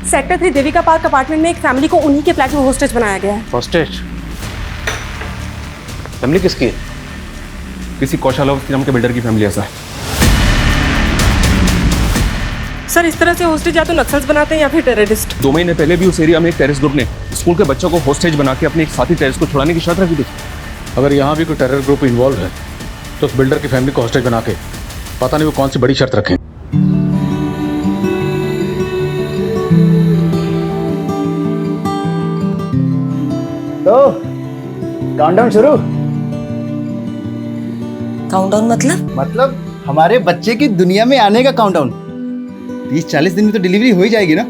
Sector 3 Devika park apartment में एक family को उन्हीं के फ्लैट में होस्टेज बनाया गया है। होस्टेज? फैमिली किसकी है? किसी कौशल नाम के बिल्डर की फैमिली ऐसा है। सर इस तरह से होस्टेज या तो नक्सल्स बनाते हैं या फिर टेररिस्ट। 2 महीने पहले भी उस एरिया में एक टेररिस्ट ग्रुप ने स्कूल के बच्चों को होस्टेज बना के अपने एक साथी टेररिस्ट को छुड़ाने की शर्त रखी थी। अगर यहाँ भी कोई टेरर ग्रुप इन्वॉल्व है तो उस बिल्डर की फैमिली को होस्टेज बना के पता नहीं वो कौन सी बड़ी शर्त रखें। तो काउंटडाउन शुरू। काउंटडाउन मतलब हमारे बच्चे की दुनिया में आने का काउंटडाउन। 30-40 दिन में तो डिलीवरी हो ही जाएगी ना।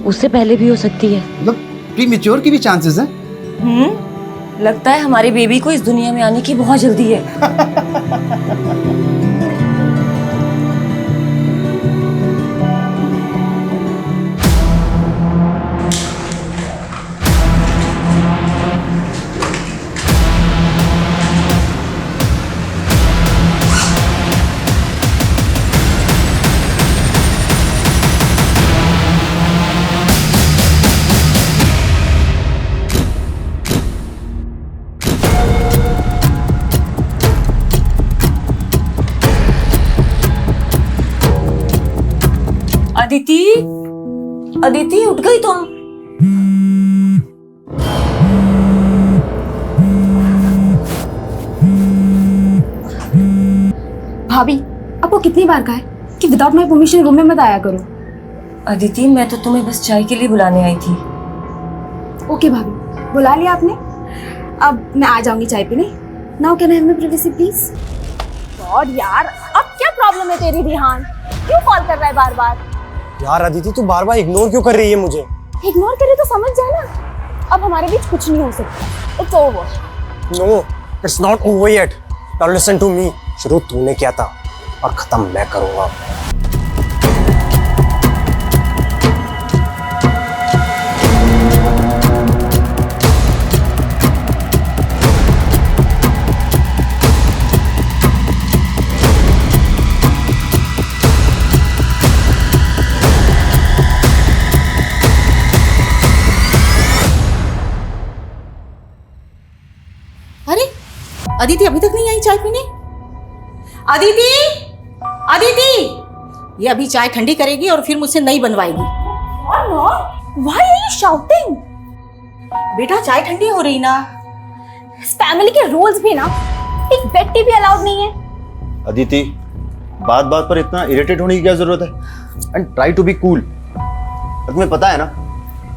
उससे पहले भी हो सकती है। मतलब प्रीमेच्योर की भी चांसेस हैं। लगता है हमारे बेबी को इस दुनिया में आने की बहुत जल्दी है। अदिति, अदिति उठ गई तुम? भाभी आपको कितनी बार कहा है कि विदाउट माय परमिशन रूम में मत आया करो। अदिति मैं तो तुम्हें बस चाय के लिए बुलाने आई थी। ओके भाभी, बुला लिया आपने। अब मैं आ जाऊंगी चाय पीने। Now can I have my privacy please? God यार, अब क्या प्रॉब्लम है तेरी रिहान? क्यों कॉल कर रहा है बार बार? यार अदिति तू बार बार इग्नोर क्यों कर रही है मुझे? इग्नोर करे तो समझ जाना, अब हमारे बीच कुछ नहीं हो सकता। It's over. No, it's not over yet. Now listen to me. शुरू तूने किया था और खत्म मैं करूंगा। अरे अदिति अभी तक नहीं आई चाय पीने? अदिति, अदिति, ये अभी चाय ठंडी करेगी और फिर मुझसे नई बनवाएगी। Why are you shouting? बेटा चाय ठंडी हो रही ना। इस फैमिली के रूल्स भी ना, एक बेड टी भी अलाउड नहीं है। अदिति, बात बात पर इतना इरिटेट होने की क्या जरूरत है? And try to be cool. तुम्हें पता है ना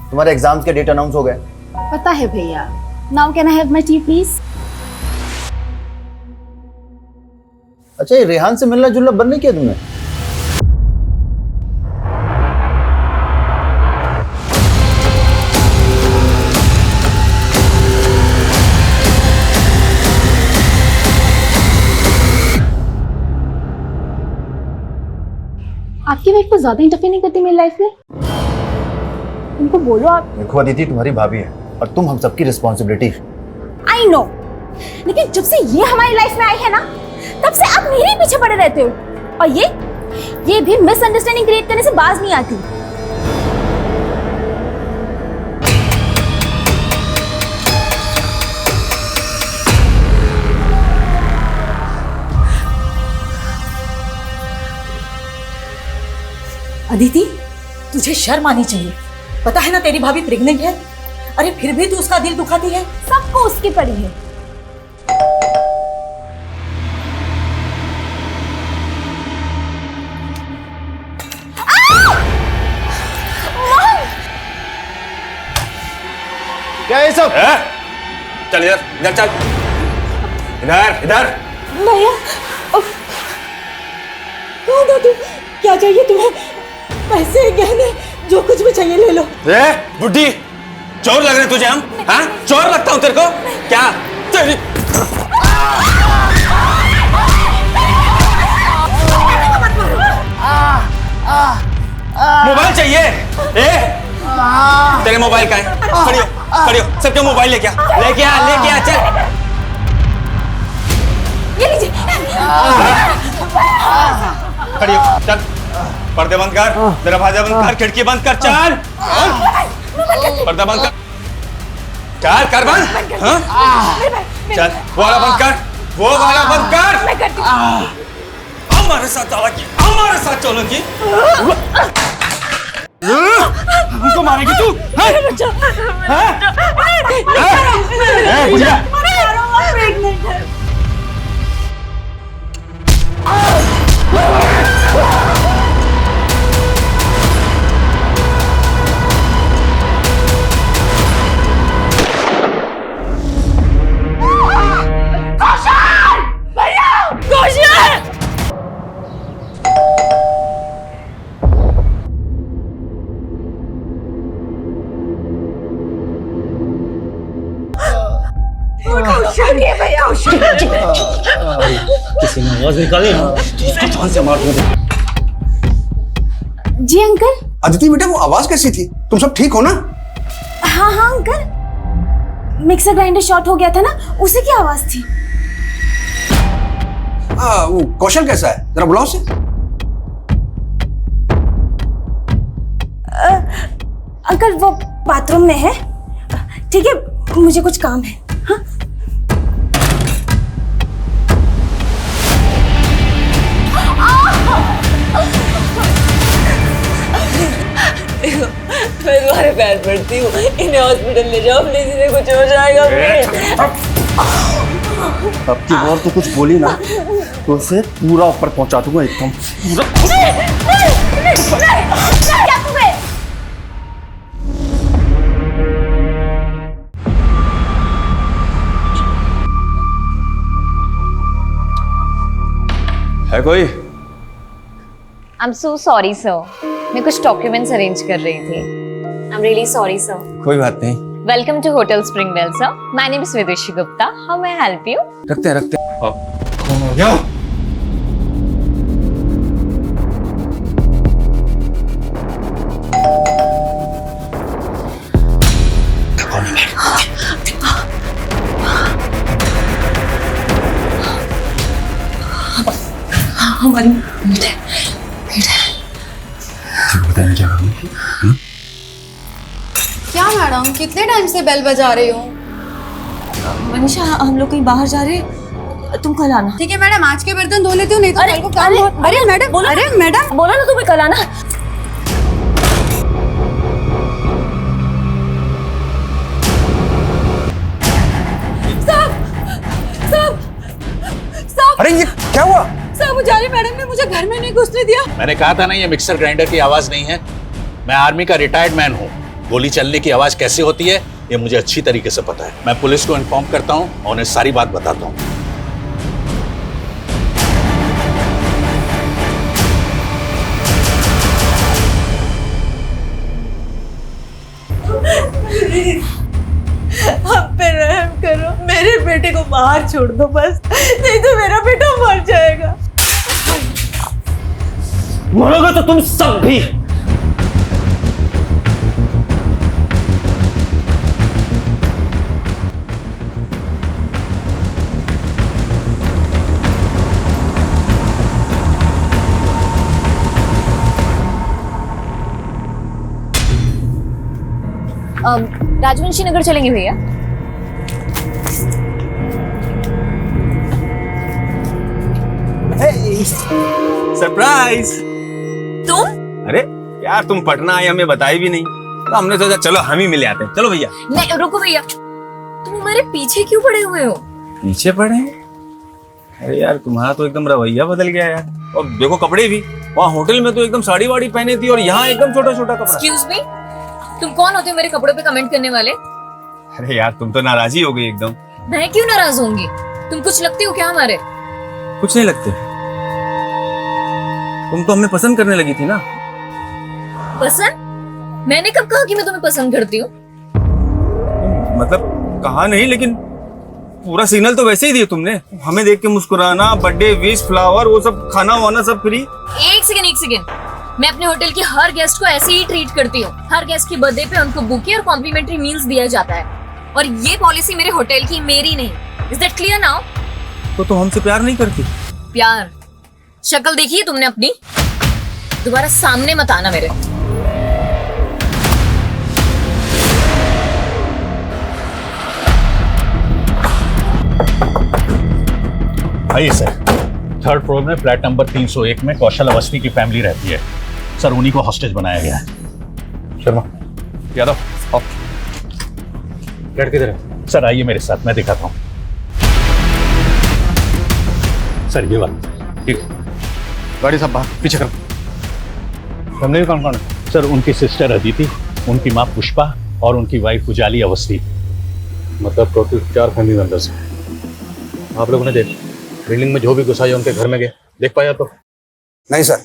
तुम्हारे एग्जाम्स के डेट अनाउंस हो गए। पता है भैया। Now can I have my T please? अच्छा, ये रेहान से मिलना जुलना बंद नहीं किया तुमने? आपकी वाइफ को ज्यादा इंटरफेयर नहीं करती मेरी लाइफ में? उनको बोलो आप। देखो अदिति, तुम्हारी भाभी है और तुम हम सबकी रिस्पॉन्सिबिलिटी। आई नो, लेकिन जब से ये हमारी लाइफ में आई है ना, तब से आप मेरे ही पीछे पड़े रहते हो। और ये भी मिसअंडरस्टैंडिंग क्रिएट करने से बाज नहीं आती। अदिति, तुझे शर्म आनी चाहिए। पता है ना तेरी भाभी प्रेग्नेंट है। अरे फिर भी तू उसका दिल दुखाती है। सबको उसकी पड़ी है। क्या है सब? चल इधर इधर चल, इधर इधर। भैया, कौन हो तुम? क्या चाहिए तुम्हें? पैसे, गहने, जो कुछ भी चाहिए ले लो। बुड्ढी, चोर लग रहे तुझे हम? हाँ, चोर लगता हूँ तेरे को क्या? तेरी मोबाइल चाहिए? तेरे मोबाइल का है? खड़ी हो, खड़ी हो, सबके मोबाइल लेके आ, चल। ये लीजिए। खड़ी हो, चल। पर्दे बंद कर, दरवाजा बंद कर, खिड़की बंद कर, चल पर्दा बंद कर, चल कर बंद। हाँ? चल वो वाला बंद कर, वो वाला बंद कर। हमारे साथ चलोगी, हमारे साथ चलोगी। हमको मारेगी तू? किसी ने आवाज निकाली ना, उसको जान से मार दूंगा। जी अंकल। अदिति बेटा, वो आवाज कैसी थी? तुम सब ठीक हो ना? हाँ हाँ अंकल, मिक्सर ग्राइंडर शॉर्ट हो गया था ना, उसी की आवाज थी। वो कौशल कैसा है? जरा बुलाओ उसे। अंकल वो बाथरूम में है। ठीक है, मुझे कुछ काम है। हाँ? मैं तुम्हारे पैर पड़ती हूँ, इन्हें हॉस्पिटल ले जाओ प्लीज, इन्हें कुछ हो जाएगा प्लीज। अब की बार तो कुछ बोली ना तो उसे पूरा ऊपर पहुंचा दूंगा एकदम पूरा। क्या तुम्हें? है कोई? I'm so sorry sir, मैं कुछ डॉक्यूमेंट्स अरेंज कर रही थी। I'm really sorry sir. कोई बात नहीं। Welcome to Hotel Springwell sir. My name is Vidushi Gupta. How may I help you? रखते हैं। कौन हो गया? हमारी बताने क्या करूँगी? क्या मैडम, कितने टाइम से बेल बजा रही हो? मनीषा, हम लोग कहीं बाहर जा रहे हैं, तुम कल आना। ठीक है मैडम, आज के बर्तन धो लेती हूँ, नहीं तो कल को काम हो। अरे मैडम, अरे मैडम बोला ना तुम्हें कल आना। अरे ये क्या हुआ? साहब, जारी मैडम ने मुझे घर में नहीं घुसने दिया। मैंने कहा था ना, ये मिक्सर ग्राइंडर की आवाज नहीं है। मैं आर्मी का रिटायर्ड मैन हूँ। गोली चलने की आवाज कैसे होती है ये मुझे अच्छी तरीके से पता है। मैं पुलिस को इन्फॉर्म करता हूँ और उन्हें सारी बात बताता हूँ। हम पे रहम करो, मेरे बेटे को बाहर छोड़ दो बस, नहीं तो मेरा बेटा मर जाएगा। मरोगे तो तुम सब भी। राजवंशी नगर चलेंगे भैया। सरप्राइज। तुम? अरे यार, तुम पटना आए, हमें बताई भी नहीं, तो हमने सोचा चलो हम ही मिले आते हैं। चलो भैया। नहीं रुको भैया, तुम हमारे पीछे क्यों पड़े हुए हो? पीछे पड़े हैं? अरे यार, तुम्हारा तो एकदम रवैया बदल गया यार। और देखो कपड़े भी, वहाँ होटल में तो एकदम साड़ी वाड़ी पहने थी और यहाँ एकदम छोटा छोटा कपड़ा। एक्सक्यूज मी, तुम कौन होते हो मेरे कपड़ों पे कमेंट करने वाले? अरे यार, तुम तो नाराज ही हो गई एकदम। मैं क्यों नाराज होंगी? तुम कुछ लगती हो क्या हमारे? कुछ नहीं लगते, तुम तो हमें पसंद करने लगी थी ना। पसंद? मैंने कब कहा कि मैं तुम्हें पसंद करती हूँ? मतलब कहा नहीं, लेकिन पूरा सिग्नल तो वैसे ही दिया तुमने। हमें देख के मुस्कुराना, बर्थडे विश, फ्लावर, वो सब, खाना वाना सब फ्री। एक सेकंड, मैं अपने होटल के हर गेस्ट को ऐसे ही ट्रीट करती हूँ। हर गेस्ट की बर्थडे पे उनको बुके और कॉम्प्लीमेंट्री मील्स दिया जाता है, और ये पॉलिसी मेरे होटल की, मेरी नहीं। Is that clear now? तो हमसे प्यार नहीं करती? प्यार? शक्ल देखी है तुमने अपनी? दोबारा सामने मत आना मेरे। आइए सर। थर्ड फ्लोर में फ्लैट नंबर 301 में कौशल अवस्थी की फैमिली रहती है सर। उन्हीं को हॉस्टेज बनाया गया है। शर्मा, यादव, आओ। फ्लैट किधर है सर? आइए मेरे साथ, मैं दिखाता हूँ सर। ये वाला। ठीक, गाड़ी सब बाहर पीछे करो। फैमिली में कौन कौन है सर? उनकी सिस्टर अदिति, उनकी माँ पुष्पा और उनकी वाइफ उजाली अवस्थी। मतलब टोटल 4 फैमिली मेंबर्स हैं। आप लोगों ने देख बिल्डिंग में जो भी घुसा है उनके घर में गए, देख पाया तो? नहीं सर।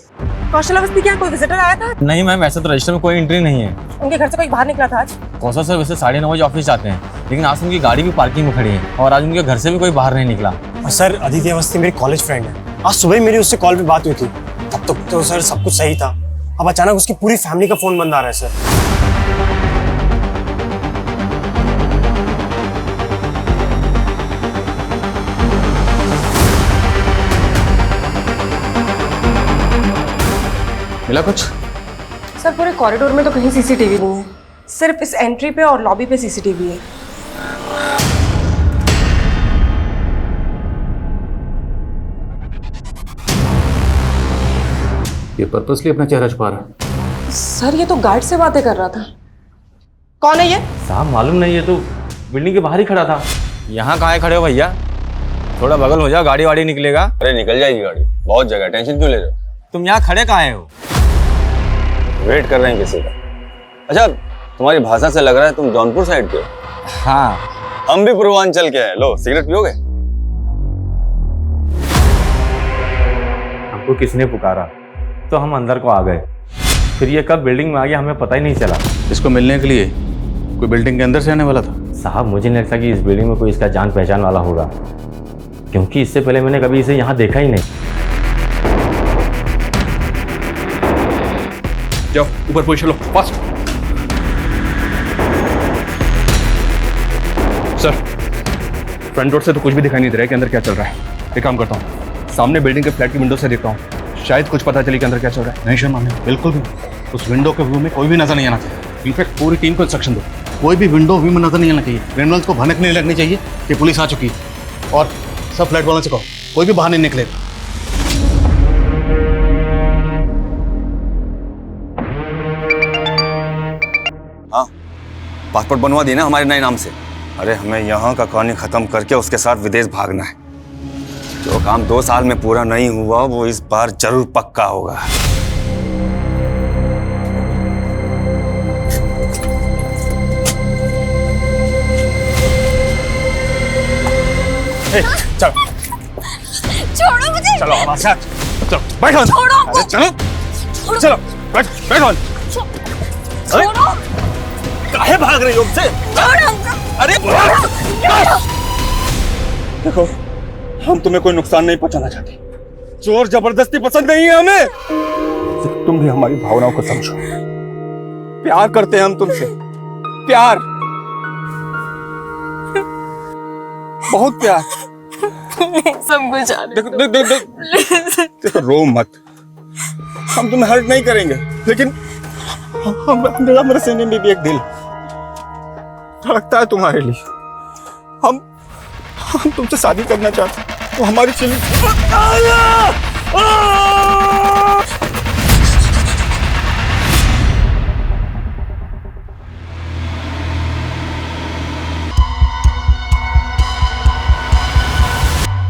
कौशल अवस्थी क्या कोई विजिटर आया था? नहीं मैम, ऐसा तो रजिस्टर में कोई एंट्री नहीं है। उनके घर से कोई बाहर निकला था आज? कौशल सर वैसे 9:30 बजे ऑफिस जाते हैं, लेकिन आज उनकी गाड़ी भी पार्किंग में खड़ी है और आज उनके घर से भी कोई बाहर नहीं निकला। और सर अदिति अवस्थी मेरी कॉलेज फ्रेंड है। आज सुबह ही मेरी उससे कॉल पे बात हुई थी, तब तक तो सर सब कुछ सही था। अब अचानक उसकी पूरी फैमिली का फोन बंद आ रहा है सर। मिला कुछ? सर पूरे कॉरिडोर में तो कहीं सीसीटीवी नहीं है, सिर्फ इस एंट्री पे और लॉबी पे सीसीटीवी है। ये पर्पसली अपना चेहरा छुपा रहा है। सर ये तो गार्ड से बातें कर रहा था। कौन है ये? साहब मालूम नहीं, ये तो बिल्डिंग के बाहर ही खड़ा था। यहाँ कहाँ खड़े हो भैया? थोड़ा बगल हो जाओ, गाड़ी वाड़ी निकलेगा। अरे निकल जाएगी गाड़ी, बहुत जगह, टेंशन क्यों ले रहे हो? तुम यहाँ खड़े कहाँ हो? वेट कर रहे हैं किसी का। अच्छा, तुम्हारी भाषा से लग रहा है तुम जौनपुर साइड के हो। हाँ, हम भी पूर्वांचल के हैं। लो सिगरेट पियोगे? हमको किसने पुकारा तो हम अंदर को आ गए, फिर ये कब बिल्डिंग में आ गया हमें पता ही नहीं चला। इसको मिलने के लिए कोई बिल्डिंग के अंदर से आने वाला था? साहब मुझे नहीं लगता कि इस बिल्डिंग में कोई इसका जान पहचान वाला होगा, क्योंकि इससे पहले मैंने कभी इसे यहाँ देखा ही नहीं। जाओ ऊपर पोजीशन लो, फास्ट। सर फ्रंट डोर से तो कुछ भी दिखाई नहीं दे रहा है कि अंदर क्या चल रहा है। एक काम करता हूँ, सामने बिल्डिंग के फ्लैट की विंडो से देखता हूँ, शायद कुछ पता चले कि अंदर क्या चल रहा है। नहीं शर्मा, नहीं, बिल्कुल भी उस विंडो के व्यू में कोई भी नजर नहीं आना चाहिए। इनफैक्ट पूरी टीम को इंस्ट्रक्शन दो, कोई भी विंडो व्यू में नजर नहीं आना चाहिए। क्रिमिनल्स को भनक नहीं लगनी चाहिए कि पुलिस आ चुकी है। और सब फ्लैट वालों से कहो कोई भी बाहर नहीं निकलेगा। हाँ, पासपोर्ट बनवा दी ना हमारे नए नाम से। अरे हमें यहाँ का कहानी खत्म करके उसके साथ विदेश भागना है। जो काम 2 साल में पूरा नहीं हुआ वो इस बार जरूर पक्का होगा। चलो छोड़ो मुझे। चलो हमारे साथ, चलो बैठो। छोड़ो। अरे चलो चलो बैठो। छोड़ो। काहे भाग रही हो हमसे? अरे देखो, हम तुम्हें कोई नुकसान नहीं पहुंचाना चाहते। जोर जबरदस्ती पसंद नहीं है हमें। तो तुम भी हमारी भावनाओं को समझो। प्यार करते हैं हम तुमसे, प्यार, बहुत प्यार। सब कुछ देखो रो मत, हम तुम्हें हर्ट नहीं करेंगे, लेकिन हमारे सीने में भी एक दिल धड़कता है तुम्हारे लिए। हम तुमसे शादी करना चाहते हैं, तो हमारी चिल्ली।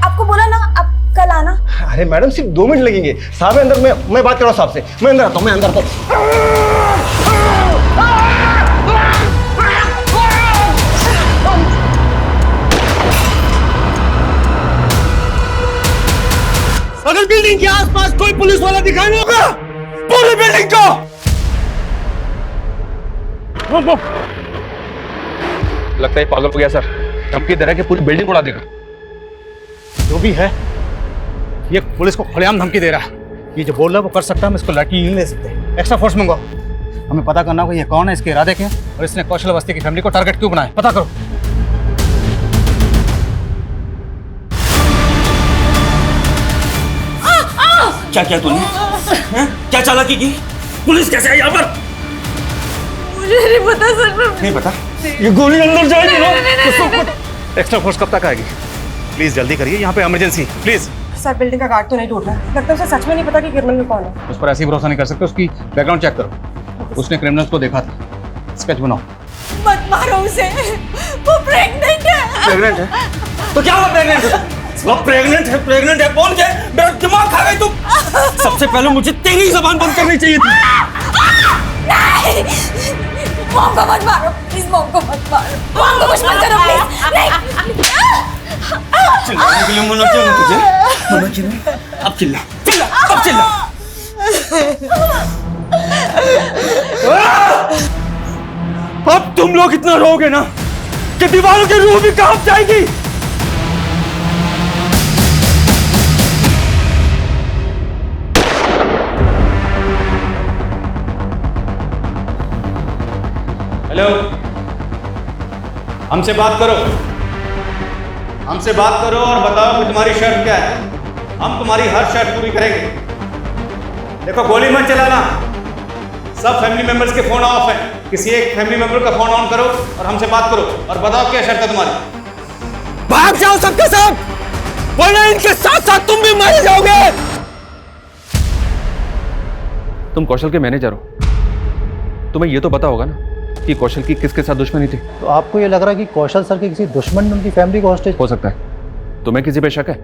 आपको बोला ना आप कल आना। अरे मैडम सिर्फ 2 मिनट लगेंगे। साहब है अंदर, मैं बात कर रहा हूँ साहब से। मैं अंदर आता हूँ, मैं अंदर आता हूँ। अगर बिल्डिंग के आसपास कोई पुलिस वाला दिखाई नहीं होगा, पूरी बिल्डिंग को लगता है पागल हो गया सर। धमकी दे रहा है कि पूरी बिल्डिंग उड़ा देगा। जो भी है ये पुलिस को खुलेआम धमकी दे रहा है। ये जो बोल रहा है वो कर सकता है, हम इसको लड़की नहीं ले सकते। एक्स्ट्रा फोर्स मंगाओ। हमें पता करना होगा ये कौन है, इसके इरादे क्या हैं और इसने कौशल अवस्थी की फैमिली को टारगेट क्यों बनाया, पता करो। क्या किया तूने? क्या चालाकी की? पुलिस कैसे आई यहाँ पर? मुझे नहीं पता सर। नहीं पता? ये गोली अंदर जाएगी ना? एक्स्ट्रा फोर्स कब तक आएगी? प्लीज जल्दी करिए, यहाँ पे इमरजेंसी, प्लीज। सर बिल्डिंग का गार्ड तो नहीं टूट रहा, लगता है उसे सच में नहीं पता कि क्रिमिनल कौन है। उस पर ऐसे ही भरोसा नहीं कर सकते, उसकी बैकग्राउंड चेक करो। उसने क्रिमिनल्स को देखा था। स्केच बनाओ। मत मारो उसे, वो प्रेग्नेंट है। प्रेग्नेंट है? तो क्या हुआ प्रेग्नेंट है? वो प्रेग्नेंट है, प्रेग्नेंट है, कौन है? मेरा दिमाग खा गई तुम। सबसे पहले मुझे तेरी जबान बंद करनी चाहिए थी। नहीं, मॉम को मत मारो, प्लीज मॉम को मत मारो, मॉम को कुछ मत करो प्लीज। नहीं। चिल्लाने के लिए मना किया ना तुझे? मना किया ना? अब चिल्ला, चिल्ला, अब चिल्ला। अब तुम लोग इतना रोगे ना कि दीवारों की रूह भी कांप जाएगी। हेलो, हमसे बात करो, हमसे बात करो और बताओ कि तुम्हारी शर्त क्या है। हम तुम्हारी हर शर्त पूरी करेंगे। देखो, गोली मत चलाना। सब फैमिली मेंबर्स के फोन ऑफ हैं। किसी एक फैमिली मेंबर का फोन ऑन करो और हमसे बात करो और बताओ क्या शर्त है तुम्हारी। भाग जाओ सबके सब, वरना इनके साथ साथ तुम भी मारे जाओगे। तुम कौशल के मैनेजर हो, तुम्हें ये तो पता होगा ना कि कौशल की किसके साथ दुश्मनी थी। तो आपको ये लग रहा है कि कौशल सर के किसी दुश्मन ने उनकी फैमिली को हॉस्टेज? हो सकता है। तुम्हें किसी पे शक है?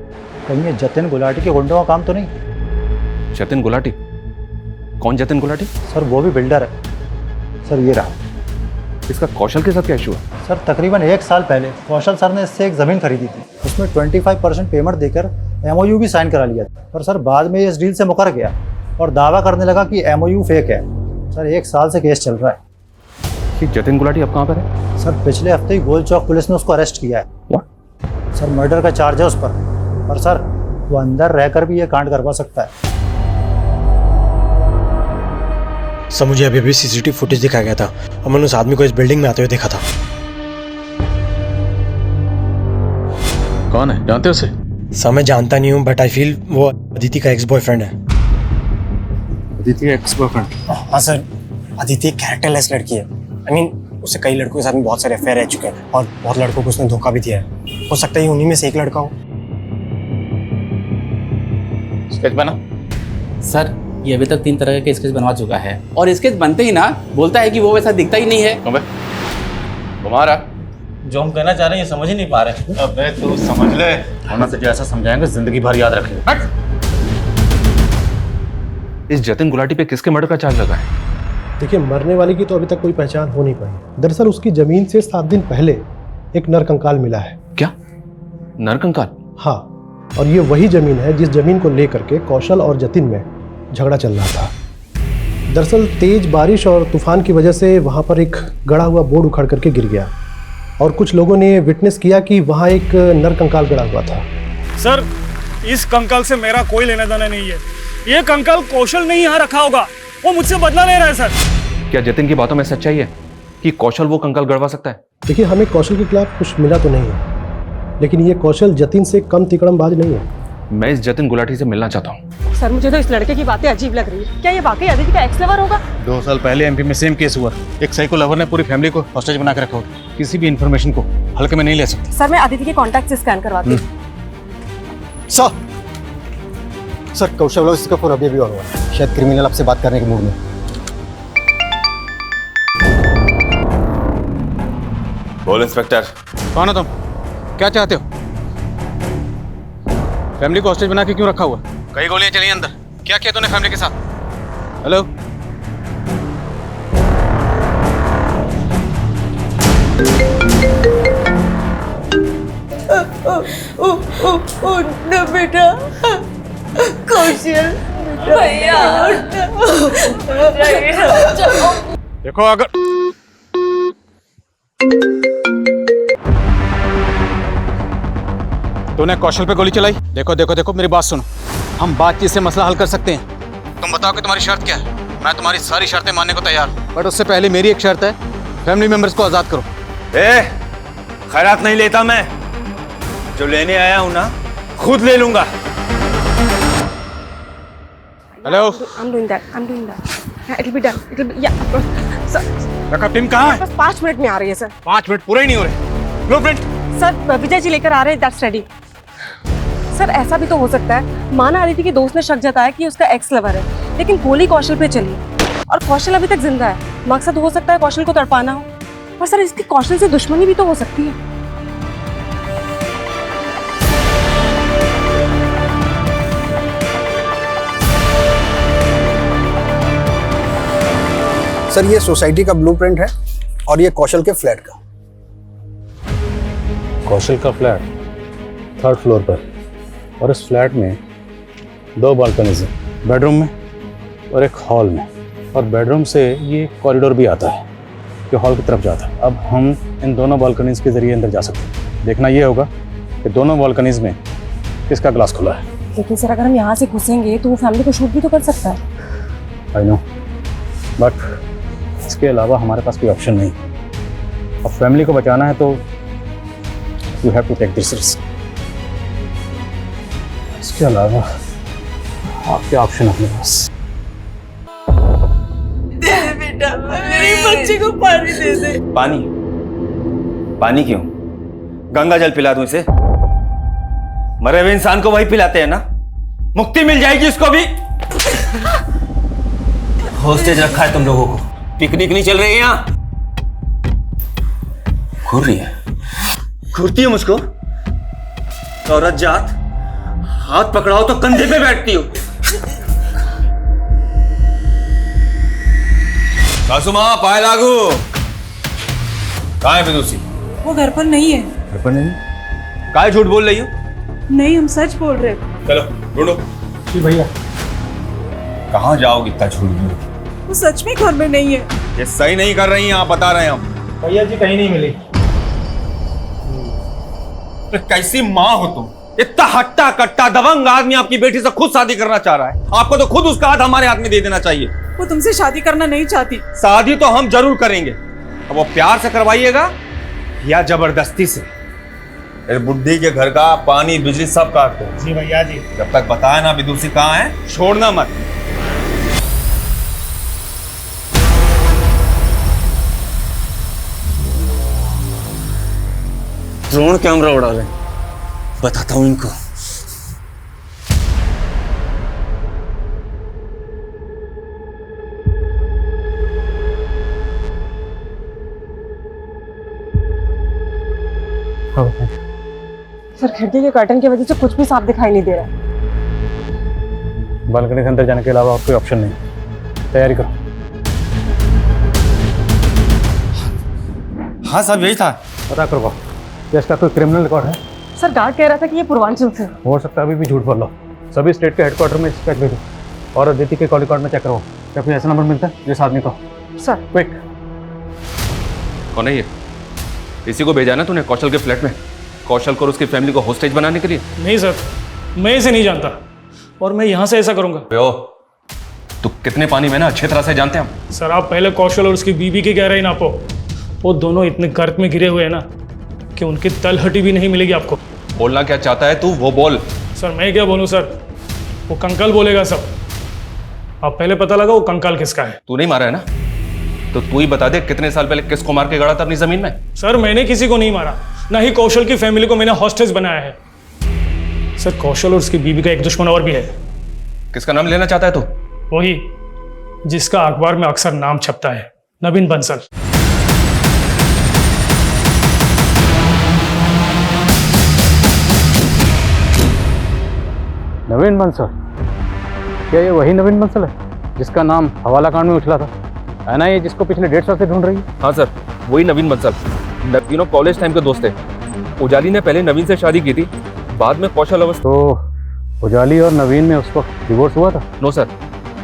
कहीं ये जतिन गुलाटी के गुंडों का काम तो नहीं? जतिन गुलाटी? कौन जतिन गुलाटी? सर वो भी बिल्डर है। सर ये रहा। इसका कौशल के साथ क्या इशू है? सर तकरीबन 1 साल पहले कौशल सर ने इससे एक ज़मीन खरीदी थी। उसमें 25% पेमेंट देकर MOU भी साइन करा लिया था। पर सर बाद में ये इस डील से मुकर गया और दावा करने लगा कि MOU फेक है। सर 1 साल से केस चल रहा है। कि जतिन गुलाटी अब कहाँ पर है? सर पिछले हफ्ते ही गोल चौक पुलिस ने उसको अरेस्ट किया है। What? सर मर्डर का चार्ज है उस पर सर वो अंदर रहकर भी ये कांड करवा सकता है। सर मुझे अभी अभी CCTV फुटेज दिखाया गया था और मैंने उस आदमी को इस बिल्डिंग में आते हुए देखा था। कौन है, जानते हो उसे? सर मैं जानता नहीं हूँ, बट आई फील वो अदिति का एक्स बॉयफ्रेंड है। Aditi ex boyfriend? हाँ सर, अदिति एक कैरेक्टरलेस लड़की है। आई मीन उससे कई लड़कों के साथ में बहुत सारे अफेयर रह चुके हैं और बहुत लड़कों को उसने धोखा भी दिया है। हो सकता है उन्हीं में से एक लड़का हो। स्केच बना? सर ये अभी तक 3 तरह के स्केच बनवा चुका है और स्केच बनते ही ना बोलता है कि वो वैसा दिखता ही नहीं है। तुम्हारा जो हम कहना चाह रहे हैं ये समझ ही नहीं पा रहे। अबे तू समझ ले, वरना तुझे ऐसा समझाएंगे जिंदगी भर याद रखेंगे। इस जतिन गुलाटी पे किसके मर्डर का चार्ज लगा है? देखिए, मरने वाले की तो अभी तक कोई पहचान हो नहीं पाई। दरअसल उसकी जमीन से 7 दिन पहले एक नरकंकाल मिला है। क्या नरकंकाल? हाँ, और ये वही जमीन है जिस जमीन को लेकर के कौशल और जतिन में झगड़ा चल रहा था। दरअसल तेज बारिश और तूफान की वजह से वहाँ पर एक गड़ा हुआ बोर्ड उखड़ करके गिर गया और कुछ लोगों ने विटनेस किया कि वहाँ एक नरकंकाल गड़ा हुआ था। सर इस कंकाल से मेरा कोई लेना देना नहीं है। ये कंकाल कौशल ने यहाँ रखा होगा, वो मुझसे बदला ले रहा है सर। क्या जतिन की बातों में सच्चाई है कि कौशल वो कंकाल गड़वा सकता है? देखिए, हमें कौशल के खिलाफ कुछ मिला तो नहीं है, लेकिन ये कौशल जतिन से कम तिकड़मबाज नहीं है। मैं इस जतिन गुलाटी से मिलना चाहता हूँ। सर मुझे तो इस लड़के की बातें अजीब लग रही है। क्या ये वाकई अदिति का एक्स लवर होगा? 2 साल पहले MP में सेम केस हुआ। एक साइको लवर ने पूरी फैमिली को हॉस्टेज बना के रखा होगा। किसी भी इंफॉर्मेशन को हल्के में नहीं ले सकते। सर मैं अदिति के कॉन्टैक्ट से स्कैन करवाती हूँ। सर कौशल वाला इसका फोन अभी ऑन हुआ है। शायद क्रिमिनल आपसे बात करने के मूड में। बोल इंस्पेक्टर। कौन हो तुम? क्या चाहते हो? फैमिली को हॉस्टेज बना के क्यों रखा हुआ? कई गोलियां चली अंदर। क्या किया तूने फैमिली के साथ? हेलो, उठना बेटा, कौशल भैया देखो अगर तूने कौशल पे गोली चलाई, देखो देखो देखो मेरी बात सुनो। हम बातचीत से मसला हल कर सकते हैं। तुम बताओ कि तुम्हारी शर्त क्या है? मैं तुम्हारी सारी शर्तें मानने को तैयार हूँ, बट उससे पहले मेरी एक शर्त है, फैमिली मेंबर्स को आज़ाद करो। खैरात नहीं लेता मैं, जो लेने आया हूं ना खुद ले लूंगा। Hello I'm doing that. I'm doing that. Yeah, it'll be done. It'll be yeah. Sir, रखा टीम कहाँ है? बस 5 मिनट में आ रही है सर. 5 मिनट पूरे ही नहीं हो रहे. ब्लूप्रिंट. सर विजय जी लेकर आ रहे हैं. That's ready. सर ऐसा भी तो हो सकता है माना आदित्य के दोस्त ने शक जताया कि उसका एक्स लवर है, लेकिन गोली कौशल पे चली और कौशल अभी तक जिंदा है. मकसद हो सकता है कौशल को तड़पाना हो, पर सर इसकी कौशल से दुश्मनी भी तो हो सकती है. सर ये सोसाइटी का ब्लूप्रिंट है और ये कौशल के फ्लैट का. कौशल का फ्लैट 3rd फ्लोर पर, और इस फ्लैट में 2 बालकनीज हैं, बेडरूम में और एक हॉल में, और बेडरूम से ये कॉरिडोर भी आता है जो हॉल की तरफ जाता है. अब हम इन दोनों बालकनीज के जरिए अंदर जा सकते हैं. देखना ये होगा कि दोनों बालकनीज में किसका ग्लास खुला है. लेकिन सर अगर हम यहाँ से घुसेंगे तो वो फैमिली को शूट भी तो कर सकता है. आई नो, बट इसके अलावा हमारे पास कोई ऑप्शन नहीं. अब फैमिली को बचाना है तो you have to take this risk. इसके अलावा आपके ऑप्शन अपने पास. दे दे बेटा, मेरे बच्चे को पानी दे दे. पानी? पानी क्यों? गंगा जल पिला दूं इसे? मरे हुए इंसान को वही पिलाते हैं ना, मुक्ति मिल जाएगी उसको भी. होस्टेज रखा है तुम लोगों को, पिकनिक नहीं चल रही है यहाँ. घूर रही है, घूरती है मुझको. औरत जात, हाथ पकड़ाओ तो कंधे पे बैठती हो. सासू माँ पाए लागू. कहाँ है विदुषी? वो घर पर नहीं है. घर पर नहीं? काहे झूठ बोल रही हो? नहीं, हम सच बोल रहे हैं. चलो ढूंढो. जी भैया. कहाँ जाओगे इतना झूठ बोल? वो सच में घर में नहीं है. ये सही नहीं कर रही हैं आप, बता रहे हैं हम. भैया जी कहीं नहीं मिली. तो कैसी माँ हो तुम? इतना हट्टा कट्टा दबंग आदमी आपकी बेटी से खुद शादी करना चाह रहा है. आपको तो खुद उसका हाथ हमारे हाथ में दे देना चाहिए. वो तुमसे शादी करना नहीं चाहती. शादी तो हम जरूर करेंगे. अब वो प्यार से करवाइएगा या जबरदस्ती से? इस बुढ़ी के घर का पानी बिजली सब काट दो. जी भैया जी. जब तक बताए ना विदुषी कहाँ है, छोड़ना मत. ड्रोन कैमरा उड़ा रहे, बताता हूं इनको. सर खिड़की के कर्टन की वजह से कुछ भी साफ दिखाई नहीं दे रहा. बालकनी से अंदर जाने के अलावा और कोई ऑप्शन नहीं. तैयारी करो. हाँ साहब यही था. पता करो क्या इसका कोई क्रिमिनल रिकॉर्ड है. सर गार्ड कह रहा था कि ये पूर्वांचल से. हो सकता है अभी भी झूठ बोल लो. सभी स्टेट के हेडक्वार्टर में चेक भेजो और अदिति के कॉल रिकॉर्ड में चेक करो. क्या कोई ऐसा नंबर मिलता है जिस आदमी को? Sir quick. कौन है ये? इसी को भेजा ना तूने कौशल के फ्लैट में, कौशल को और उसकी फैमिली को होस्टेज बनाने के लिए? नहीं सर, मैं इसे नहीं जानता और मैं यहाँ से ऐसा करूँगा. तू कितने पानी में ना अच्छी तरह से जानते हैं हम. सर आप पहले कौशल और उसकी बीवी की गहराई नापो. वो दोनों इतने गर्त में गिरे हुए हैं ना कि उनकी तलहटी भी नहीं मिलेगी आपको. बोलना क्या चाहता है तू, वो बोल. सर मैं क्या बोलूँ सर, वो कंकाल बोलेगा सब. आप पहले पता लगा वो कंकाल किसका है. तू नहीं मारा है ना, तो तू ही बता दे कितने साल पहले किसको मार के गड़ा था अपनी जमीन में. सर मैंने किसी को नहीं मारा, ना ही कौशल की फैमिली को मैंने हॉस्टेज बनाया है. सर कौशल और उसकी बीवी का एक दुश्मन और भी है. किसका नाम लेना चाहता है तू? वही जिसका अखबार में अक्सर नाम छपता है, नवीन बंसल. नवीन बंसल? क्या ये वही नवीन बंसल है जिसका नाम हवाला कांड में उछला था? है ना ये जिसको पिछले 1.5 साल से ढूंढ रही है? हाँ सर, वही नवीन बंसल. तीनों कॉलेज टाइम के दोस्त थे. उजाली ने पहले नवीन से शादी की थी, बाद में कौशल अवस्था. तो उजाली और नवीन में उस वक्त डिवोर्स हुआ था? नो सर,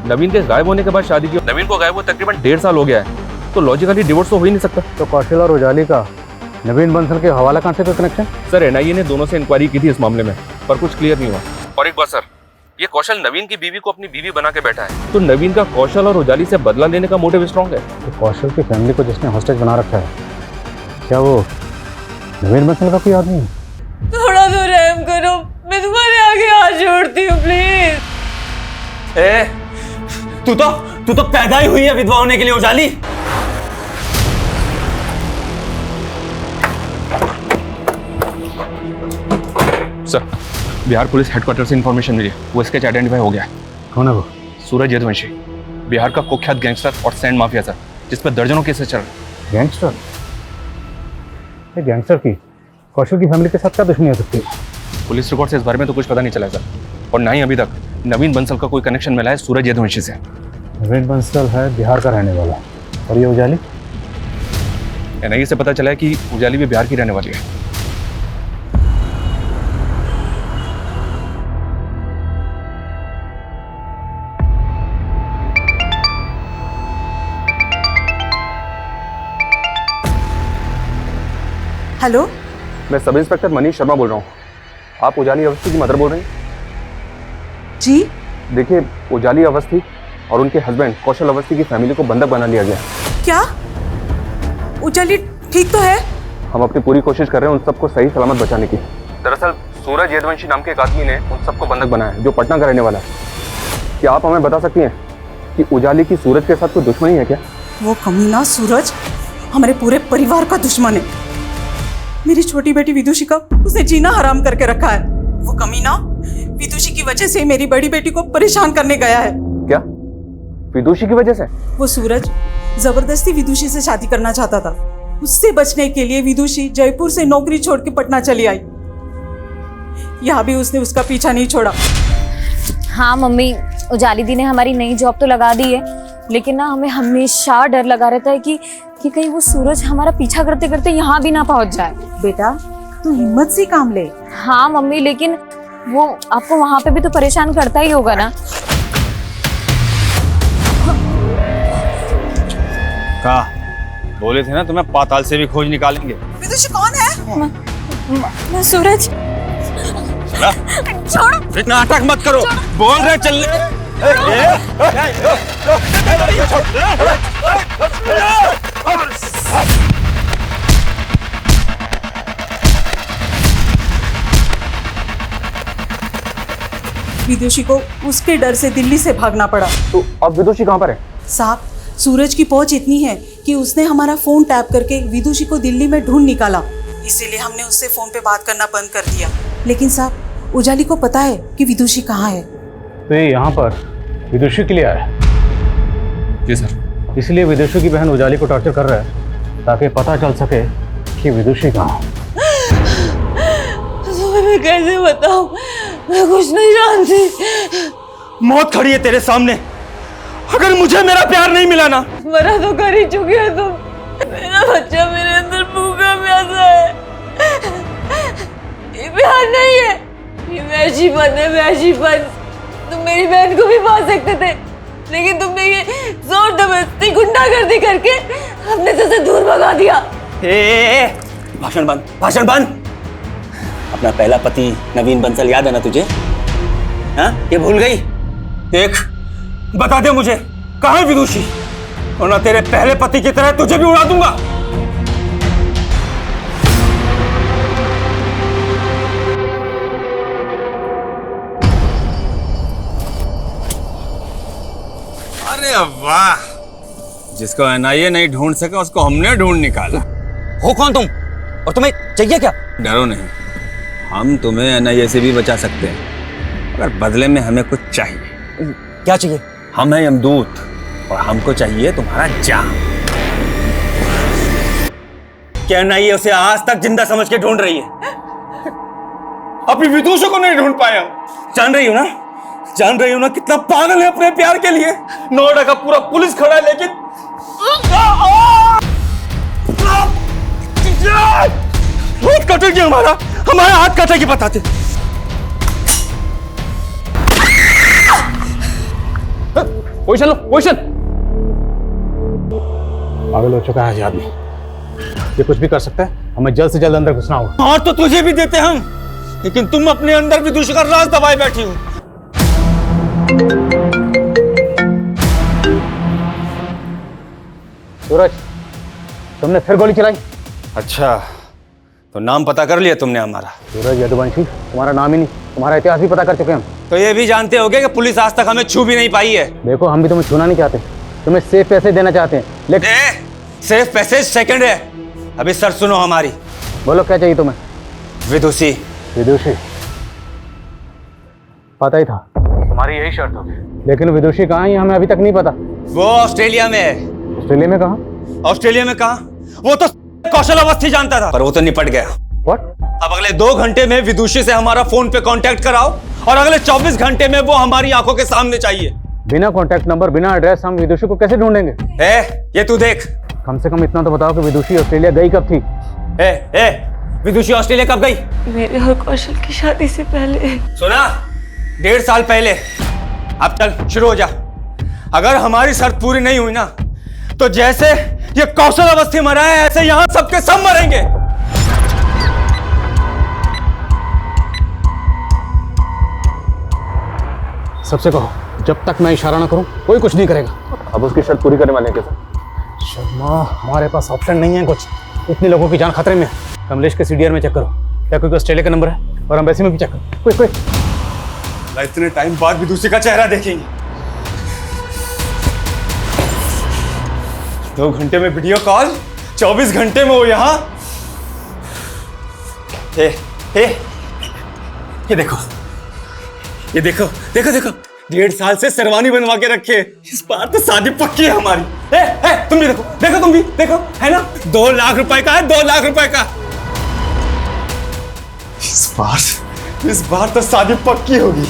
नवीन के गायब होने के बाद शादी की. नवीन को गायब हुए तकरीबन 1.5 साल हो गया है, तो लॉजिकली डिवोर्स तो हो ही नहीं सकता. तो कौशल और उजाली का नवीन बंसल के हवाला कांड से कोई कनेक्शन? सर एनआईए ने दोनों से इंक्वायरी की थी इस मामले में, पर कुछ क्लियर नहीं हुआ. और एक बात सर, ये कौशल नवीन की बीवी को अपनी बीवी बना के बैठा है, तो नवीन का कौशल और उजाली से बदला लेने का मोटिव स्ट्रॉन्ग है. तो कौशल की फैमिली को जिसने हॉस्टेज बना रखा है, क्या वो नवीन बंसल का कोई आदमी है? थोड़ा तो रहम करो, मैं तुम्हारे आगे हाथ जोड़ती हूँ प्लीज. तू तो पैदा ही हुई है विधवा होने के लिए उजाली। सर, बिहार पुलिस हेडक्वार्टर से इंफॉर्मेशन मिली, वो स्केच आइडेंटिफाई हो गया है। कौन है वो? सूरज यदुवंशी, बिहार का कुख्यात गैंगस्टर और सैंड माफिया सर, जिस पर दर्जनों केसेस चल रहे। गैंगस्टर? ये गैंगस्टर की कौशल की फैमिली के साथ क्या दुश्मनी हो सकती है? पुलिस रिकॉर्ड से इस बारे में तो कुछ पता नहीं चला है सर, और ना ही अभी तक नवीन बंसल का कोई कनेक्शन मिला है सूरज यदुवंशी से। नवीन बंसल है बिहार का रहने वाला, और ये उजाली? एनआईए से पता चला है कि उजाली भी बिहार की रहने वाली है। हेलो, मैं सब इंस्पेक्टर मनीष शर्मा बोल रहा हूँ। आप उजाली अवस्थी की मदर बोल रहे हैं? जी। देखिए, उजाली अवस्थी और उनके हस्बैंड कौशल अवस्थी की फैमिली को बंधक बना लिया गया। क्या? उजाली ठीक तो है? हम अपनी पूरी कोशिश कर रहे हैं उन सबको सही सलामत बचाने की। दरअसल सूरज यदुवंशी नाम के एक आदमी ने उन सबको बंधक बनाया है, जो पटना का रहने वाला है। क्या आप हमें बता सकती हैं कि उजाली की सूरज के साथ कोई दुश्मनी है क्या? वो कमीना सूरज हमारे पूरे परिवार का दुश्मन है। मेरी छोटी बेटी विदुषी का उसने जीना हराम करके रखा है। वो कमीना विदुषी की वजह से मेरी बड़ी बेटी को परेशान करने गया है। क्या? विदुषी की वजह से? वो सूरज जबरदस्ती विदुषी से शादी करना चाहता था। उससे बचने के लिए विदुषी जयपुर से नौकरी छोड़ के पटना चली आई। यहाँ भी उसने उसका पीछा नहीं छोड़ा। हाँ मम्मी, उजाली दी ने हमारी नई जॉब तो लगा दी है, लेकिन ना हमें हमेशा डर लगा रहता है कि कहीं वो सूरज हमारा पीछा करते करते यहाँ भी ना पहुँच जाए। बेटा, तू हिम्मत से काम ले। हाँ मम्मी, लेकिन वो आपको वहाँ पे भी तो परेशान करता ही होगा ना। कहा बोले थे ना तुम्हें पाताल से भी खोज निकालेंगे। विदुषी कौन है? मैं सूरज। छोड़ो, इतना नाटक मत करो। बोल रहे चल विदुषी को उसके डर से दिल्ली से भागना पड़ा। तो अब विदुषी कहाँ पर है? साहब, सूरज की पहुंच इतनी है कि उसने हमारा फोन टैप करके विदुषी को दिल्ली में ढूंढ निकाला। इसीलिए हमने उससे फोन पे बात करना बंद कर दिया। लेकिन साहब, उजाली को पता है कि विदुषी कहाँ है। तो ये यहाँ पर विदुषी के लिए आया है? जी सर। इसलिए विदुषी की बहन उजाली को टॉर्चर कर रहा है ताकि पता चल सके कि विदुषी कहाँ है। मैं कैसे बताऊं? मैं कुछ नहीं जानती। मौत खड़ी है तेरे सामने। अगर मुझे मेरा प्यार नहीं मिला ना, मरा तो कर ही चुके हो तुम। मेरा बच्चा मेरे अंदर भूखा प्यासा है। ये प्यार नहीं है, ये वैशीपन है, वैशीपन। तुम मेरी बहन को भी मार सकते थे, लेकिन तुमने ये जोर जबरदस्ती गुंडागर्दी करके अपने से दूर भगा दिया। भाषण बंद, भाषण बंद। अपना पहला पति नवीन बंसल याद है ना तुझे? हाँ, ये भूल गई? देख, बता दे मुझे कहाँ है विदुषी, वरना तेरे पहले पति की तरह तुझे भी उड़ा दूंगा। अरे वाह, जिसको एनआईए नहीं ढूंढ सका उसको हमने ढूंढ निकाला। हो कौन तुम, और तुम्हें चाहिए क्या? डरो नहीं, हम तुम्हें एनआईए से भी बचा सकते हैं, मगर बदले में हमें कुछ चाहिए। क्या चाहिए? हम हैं यमदूत और हमको चाहिए तुम्हारा जान। क्या एनआईए उसे आज तक जिंदा समझ के ढूंढ रही है? अपनी विदुषी को नहीं ढूंढ पाया। जान रही हो ना, जान रही हो ना कितना पागल है अपने प्यार के लिए। नोएडा का पूरा पुलिस खड़ा है, लेकिन हाथ कटेगी हमारा हाथ कटेगी बताते। पोजीशन लो, पोजीशन। पागल हो चुका है ये आदमी, ये कुछ भी कर सकता है। हमें जल्द से जल्द अंदर घुसना होगा। और तो तुझे भी देते हम, लेकिन तुम अपने अंदर भी दूसरे का राज दबाए बैठी हो। सूरज, तुमने फिर गोली चलाई? अच्छा, तो नाम पता कर लिया तुमने हमारा? सूरज यदुवंशी तुम्हारा नाम ही नहीं, तुम्हारा इतिहास भी पता कर चुके हैं हम। तो ये भी जानते होगे कि पुलिस आज तक हमें छू भी नहीं पाई है। देखो हम भी तुम्हें छूना नहीं चाहते, तुम्हें सेफ पैसे देना चाहते हैं, लेकिन सिर्फ पैसे सेकंड है। अभी सर सुनो हमारी। बोलो क्या चाहिए तुम्हें? विदुषी। विदुषी? पता ही था तुम्हारी यही शर्त होगी, लेकिन विदुषी कहाँ है हमें अभी तक नहीं पता। वो ऑस्ट्रेलिया में है। ऑस्ट्रेलिया में कहाँ? ऑस्ट्रेलिया में कहाँ? वो तो कौशल अवस्थी जानता था, पर वो तो निपट गया। What? अब अगले 2 घंटे में विदुषी से हमारा फोन पे कांटेक्ट कराओ और अगले 24 घंटे में वो हमारी आंखों के सामने चाहिए। बिना कांटेक्ट नंबर, बिना एड्रेस हम विदुषी को कैसे ढूंढेंगे? ये तू देख। कम से कम इतना तो बताओ कि विदुषी ऑस्ट्रेलिया गई कब थी? विदुषी ऑस्ट्रेलिया कब गई? मेरे और कौशल की शादी से पहले। सुना? 1.5 साल पहले। अब चल शुरू हो जा। अगर हमारी शर्त पूरी नहीं हुई ना, तो जैसे ये कौशल अवस्थी मरा है ऐसे यहां सबके सब मरेंगे। सबसे कहो जब तक मैं इशारा ना करूं कोई कुछ नहीं करेगा। अब उसकी शर्त पूरी करने वाले हैं कैसे? शर्मा, हमारे पास ऑप्शन नहीं है कुछ, इतने लोगों की जान खतरे में। कमलेश के सीडीआर में चेक करो, क्या कोई ऑस्ट्रेलिया का नंबर है? और एम्बेसी में भी चेक करो, क्विक क्विक। इतने टाइम बाद भी दूसरी का चेहरा देखेंगे। 2 घंटे में वीडियो कॉल, 24 घंटे में वो यहाँ। ये देखो, ये देखो देखो देखो, 1.5 साल से शेरवानी बनवा के रखे। इस बार तो शादी पक्की है हमारी। तुम भी देखो, देखो तुम भी देखो, है ना? 2 लाख रुपए का है, 2 लाख रुपए का। इस बार तो शादी पक्की होगी।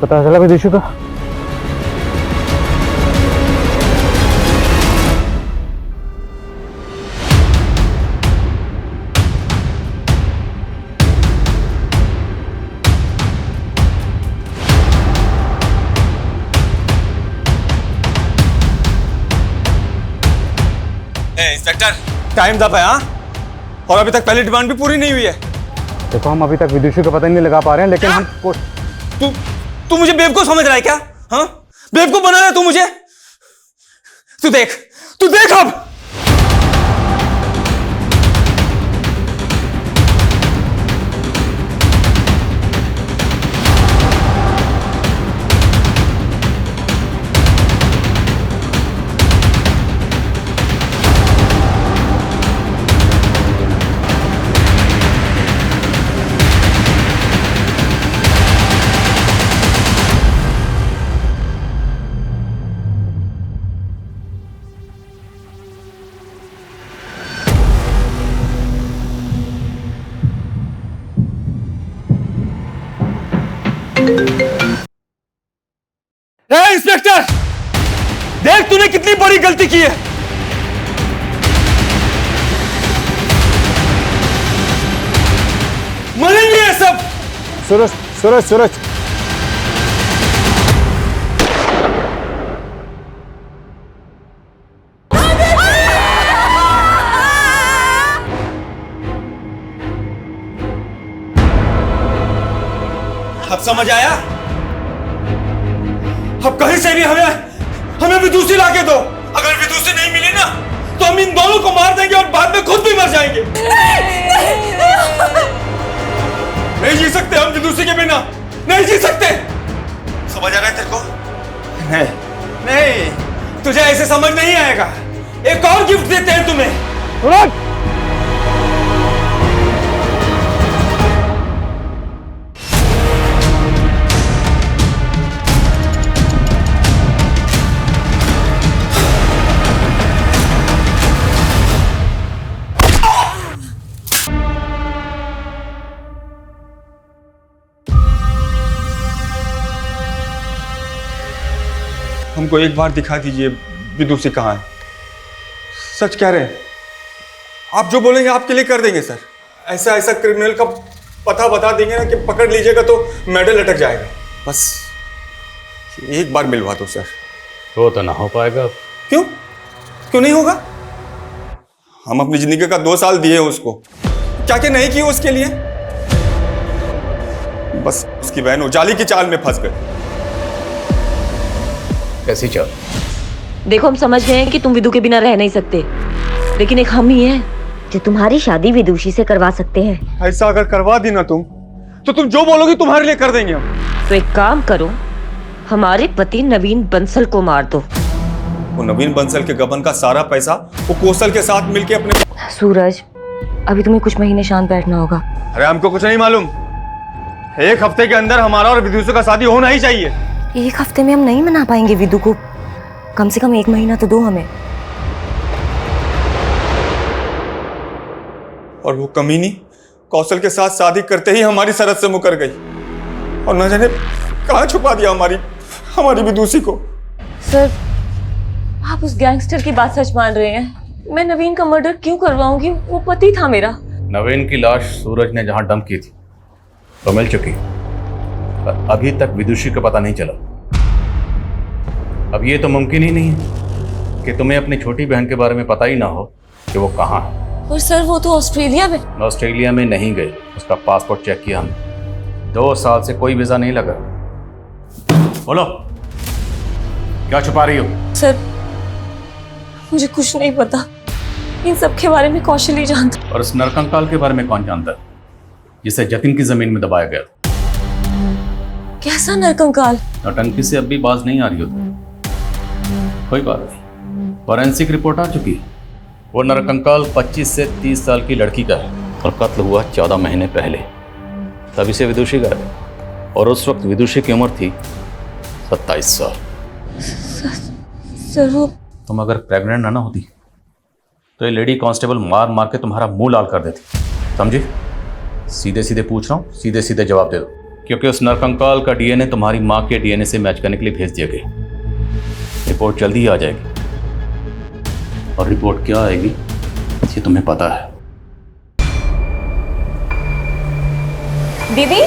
पता चला विदुषी का? इंस्पेक्टर, टाइम दब है। हाँ, और अभी तक पहली डिमांड भी पूरी नहीं हुई है। देखो हम अभी तक विदुषी का पता नहीं लगा पा रहे हैं, लेकिन हम तू मुझे बेवकूफ समझ रहा है क्या? हाँ, बेवकूफ बना रहा है तू मुझे। तू देख अब। इंस्पेक्टर, देख तूने कितनी बड़ी गलती की है। मरेंगे ये सब। सूरज सूरज सूरज, अब समझ आया? अब कहीं से भी हमें विदुषी लाके दो। अगर विदुषी नहीं मिली ना, तो हम इन दोनों को मार देंगे और बाद में खुद भी मर जाएंगे। नहीं जी सकते हम विदुषी के बिना, नहीं जी सकते। समझ आ रहा है तेरे को? नहीं, तुझे ऐसे समझ नहीं आएगा। एक और गिफ्ट देते हैं तुम्हें। हमको एक बार दिखा दीजिए विदुषी कहाँ है। सच कह रहे हैं, आप जो बोलेंगे आपके लिए कर देंगे सर। ऐसा क्रिमिनल का पता बता देंगे ना कि पकड़ लीजिएगा तो मेडल लटक जाएगा। बस एक बार मिलवा दो सर। वो तो ना हो पाएगा। क्यों नहीं होगा? हम अपनी जिंदगी का 2 साल दिए उसको, क्या क्या नहीं किया उसके लिए? बस उसकी बहन उजाली की चाल में फंस गई। कैसी चाल? देखो, हम समझ गए हैं कि तुम विदु के बिना रह नहीं सकते, लेकिन एक हम ही हैं जो तुम्हारी शादी विदुषी से करवा सकते हैं। ऐसा अगर करवा दी ना तुम, तो तुम जो बोलोगी तुम्हारे लिए कर देंगे हम। तो एक काम करो, हमारे पति नवीन बंसल को मार दो। वो नवीन बंसल के गबन का सारा पैसा वो कौशल के साथ मिलके अपने। सूरज, अभी तुम्हें कुछ महीने शांत बैठना होगा। अरे हमको कुछ नहीं मालूम। एक हफ्ते के अंदर हमारा और विदुषी का शादी होना ही चाहिए। एक हफ्ते में हम नहीं मना पाएंगे विदु को, कम से कम 1 महीना तो दो हमें। और वो कमीनी कौशल के साथ शादी करते ही हमारी सरहद से मुकर गई, और न जाने कहाँ छुपा दिया हमारी विदुषी को। सर, आप उस गैंगस्टर की बात सच मान रहे हैं? मैं नवीन का मर्डर क्यों करवाऊंगी? वो पति था मेरा। नवीन की लाश सूरज ने जहां डंप की थी तो मिल चुकी, पर अभी तक विदुषी का पता नहीं चला। अब ये तो मुमकिन ही नहीं है कि तुम्हें अपनी छोटी बहन के बारे में पता ही ना हो कि वो कहाँ है। और सर, वो तो ऑस्ट्रेलिया में। ऑस्ट्रेलिया में नहीं गए, उसका पासपोर्ट चेक किया हमने। 2 साल से कोई वीजा नहीं लगा। बोलो, क्या छुपा रही हो? सर, मुझे कुछ नहीं पता, इन सब के बारे में कौशल ही जानता। और उस नरकंकाल के बारे में कौन जानता है, जिसे जतिन की जमीन में दबाया गया था? कैसा नरकंकाल? नौटंकी से अब भी बाज नहीं आ रही हो तुम। कोई बात नहीं, फॉरेंसिक रिपोर्ट आ चुकी है। वो नरकंकाल 25 से 30 साल की लड़की का है और कत्ल हुआ 14 महीने पहले। तभी से विदुषी का है, और उस वक्त विदुषी की उम्र थी 27 साल। सर, वो तुम अगर प्रेग्नेंट ना होती तो ये लेडी कांस्टेबल मार मार के तुम्हारा मुंह लाल कर देती, समझी? सीधे सीधे पूछ रहा हूँ, सीधे सीधे जवाब दे दो, क्योंकि उस नरकंकाल का डीएनए तुम्हारी माँ के डीएनए से मैच करने के लिए भेज दिया गया। रिपोर्ट जल्दी ही आ जाएगी, और रिपोर्ट क्या आएगी ये तुम्हें पता है। दीदी,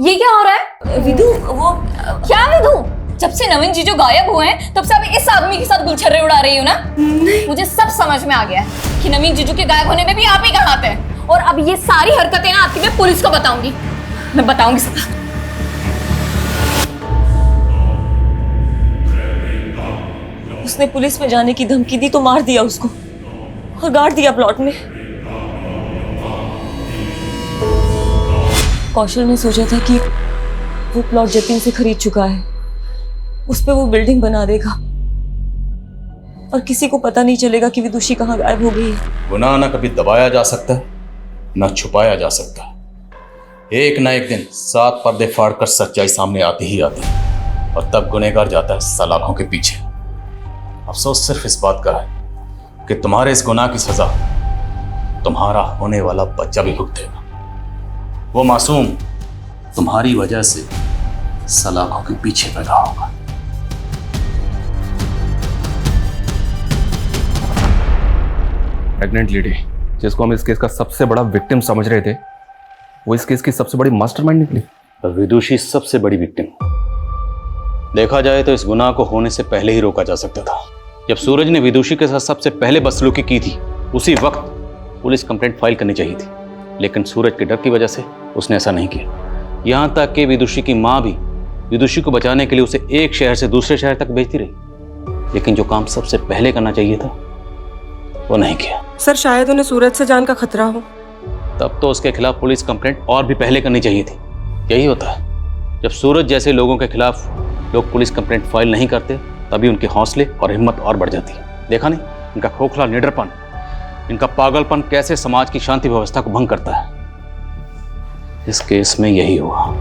ये क्या हो रहा है? विदु, वो क्या विदु? जब से नवीन जीजू गायब हुए हैं तब से आप इस आदमी के साथ गुलछर्रे उड़ा रही हो ना? मुझे सब समझ में आ गया है कि नवीन जीजू के गायब होने में भी आप ही का हाथ है। और अब ये सारी हरकतें ना आपकी मैं पुलिस को बताऊंगी। मैं बताऊंगी सब। उसने पुलिस में जाने की धमकी दी तो मार दिया उसको और गाड़ दिया प्लॉट में। कौशल ने सोचा था कि वो प्लॉट जतिन से खरीद चुका है, उस पे वो बिल्डिंग बना देगा और किसी को पता नहीं चलेगा कि विदुषी कहाँ गायब हो गई है। गुनाह ना कभी दबाया जा सकता है ना छुपाया जा सकता। एक ना एक दिन 7 पर्दे फाड़कर सच्चाई सामने आती ही आती है, और तब गुनहगार जाता है सलाखों के पीछे। अफसोस सिर्फ इस बात का है कि तुम्हारे इस गुनाह की सजा तुम्हारा होने वाला बच्चा भी भुगतेगा। वो मासूम तुम्हारी वजह से सलाखों के पीछे पैदा होगा। प्रेग्नेंट लेडी जिसको हम इस केस का सबसे बड़ा विक्टिम समझ रहे थे, वो इस केस की सबसे बड़ी मास्टरमाइंड निकली। विदुषी सबसे बड़ी विक्टिम। देखा जाए तो इस गुनाह को होने से पहले ही रोका जा सकता था। जब सूरज ने विदुषी के साथ सबसे पहले बदसलूकी की थी, उसी वक्त पुलिस कंप्लेंट फाइल करनी चाहिए थी, लेकिन सूरज के डर की वजह से उसने ऐसा नहीं किया। यहाँ तक कि विदुषी की माँ भी विदुषी को बचाने के लिए उसे एक शहर से दूसरे शहर तक भेजती रही, लेकिन जो काम सबसे पहले करना चाहिए था वो नहीं किया। सर, शायद उन्हें सूरज से जान का खतरा हो। तब तो उसके खिलाफ पुलिस कंप्लेंट और भी पहले करनी चाहिए थी। यही होता है, जब सूरज जैसे लोगों के खिलाफ लोग पुलिस कंप्लेंट फाइल नहीं करते, तभी उनके हौसले और हिम्मत और बढ़ जाती है। देखा नहीं इनका खोखला निडरपन, इनका पागलपन कैसे समाज की शांति व्यवस्था को भंग करता है। इस केस में यही हुआ।